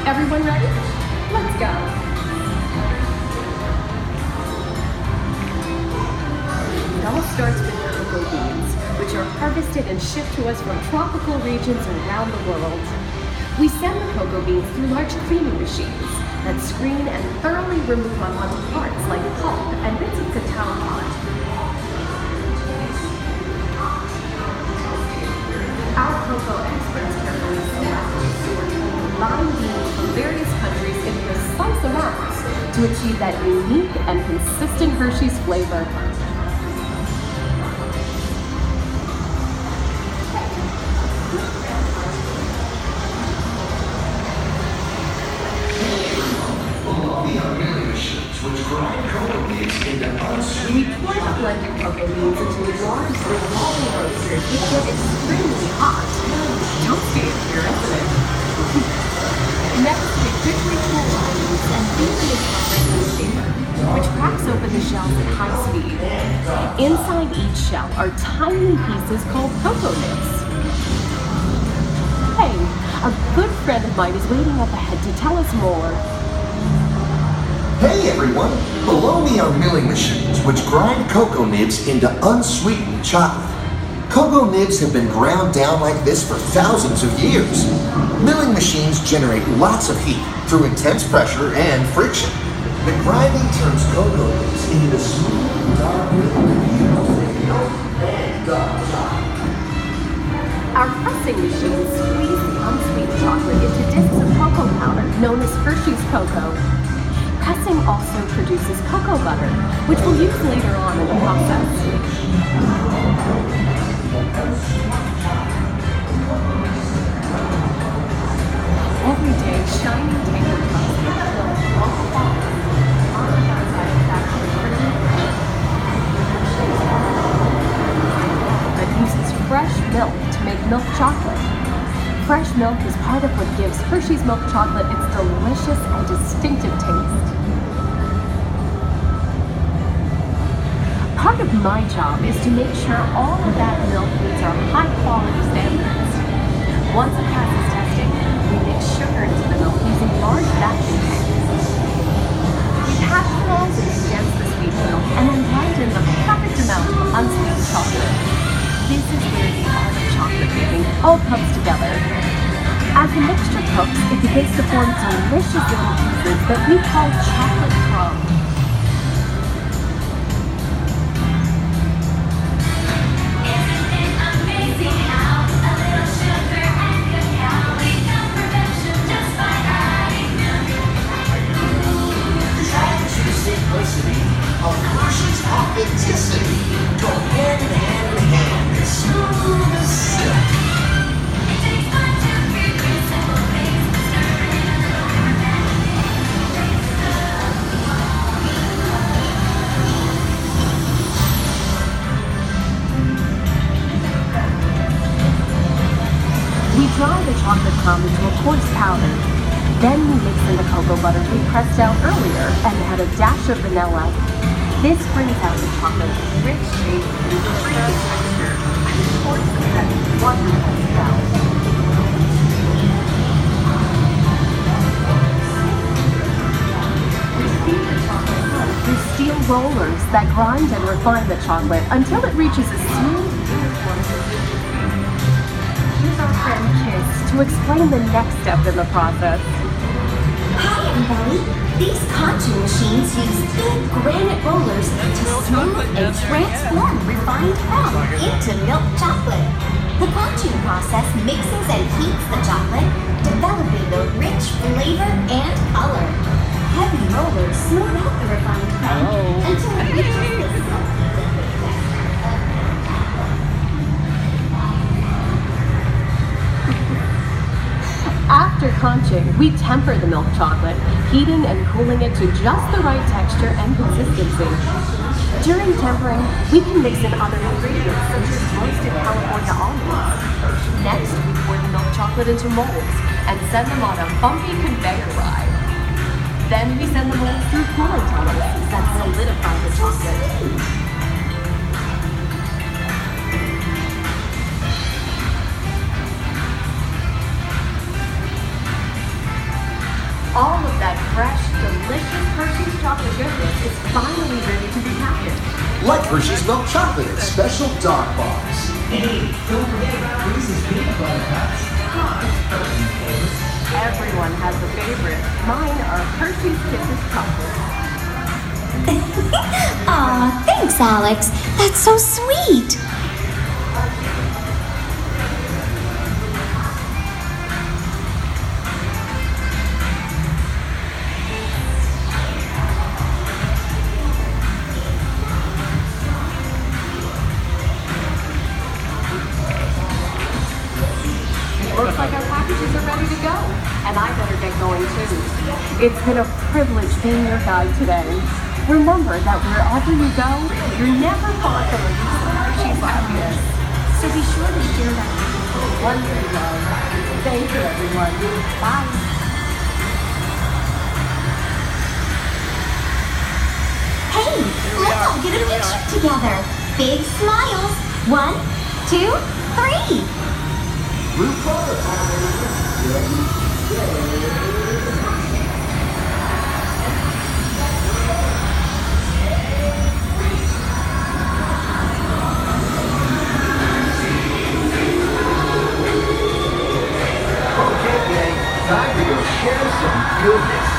Everyone ready? Let's go. It all starts with cocoa beans, which are harvested and shipped to us from tropical regions around the world. We send the cocoa beans through large cleaning machines that screen and thoroughly remove unwanted parts like pulp and bits of cacao pod. Our cocoa experts carefully select, sort, and line beans from various countries in precise amounts to achieve that unique and consistent Hershey's flavor. We pour the blended cocoa beans into a large revolving roaster which gets extremely hot. Toasty in here, isn't it? Next, we quickly cool our beans and feed them into a regular shaper, which cracks open the shells at high speed. Inside each shell are tiny pieces called cocoa nibs. Hey, a good friend of mine is waiting up ahead to tell us more. Hey everyone! Below me are milling machines which grind cocoa nibs into unsweetened chocolate. Cocoa nibs have been ground down like this for thousands of years. Milling machines generate lots of heat through intense pressure and friction. The grinding turns cocoa nibs into the smooth, dark milk and dark chocolate. Our pressing machines squeeze the unsweetened chocolate into discs of cocoa powder known as Hershey's cocoa. Pressing also produces cocoa butter, which we'll use later on in the process. Every day, shining taper cups with milk all quality are manufactured that uses fresh milk to make milk chocolate. Fresh milk is part of what gives Hershey's milk chocolate its delicious and distinctive taste. Part of my job is to make sure all of that milk meets our high-quality standards. Once it passes testing, we mix sugar into the milk using large vacuum tanks. We pasteurize and condense the sweet milk and then grind in the perfect amount of unsweetened chocolate. This is where the art of chocolate making all comes together. As the mixture cooks, it begins to form delicious little pieces that we call chocolate crumbs. Of Hershey's authenticity go hand in hand, as smooth as silk. We dry the chocolate crumb into a coarse powder. Then we mix in the cocoa butter we pressed out earlier and add a dash of vanilla. This brings out the chocolate's rich shape and creamy texture, and of course that wonderful smell. We feed the chocolate crumb through steel rollers that grind and refine the chocolate until it reaches a smooth, uniform consistency. Here's our friend Kiss to explain the next step in the process. Hi everybody! These conching machines use big granite rollers to smooth and transform refined crumb into milk chocolate. The conching process mixes and heats the chocolate, developing the rich flavor and color. Heavy rollers smooth out the refined crumb until it reaches the silky liquid texture. After conching, we temper the milk chocolate, heating and cooling it to just the right texture and consistency. During tempering, we can mix in other ingredients such as roasted California almonds. Next, we pour the milk chocolate into molds and send them on a bumpy conveyor ride. Then we send the molds through cooling tunnels that solidify the chocolate. fresh, delicious Hershey's chocolate goodness is finally ready to be packaged. Like Hershey's milk chocolate in special dog box. Hey, don't forget about Reese's peanut butter cups. Everyone has a favorite. Mine are Hershey's Kisses chocolate. Aw, thanks, Alex. That's so sweet. Looks like our packages are ready to go, and I better get going too. It's been a privilege being your guide today. Remember that wherever you go, you're never far from a piece of Hershey's happiness. So be sure to share that one you love. Thank you, everyone. Bye. Hey, let's all get a picture together. Big smiles. 1, 2, 3. Okay, gang, time to go share some goodness.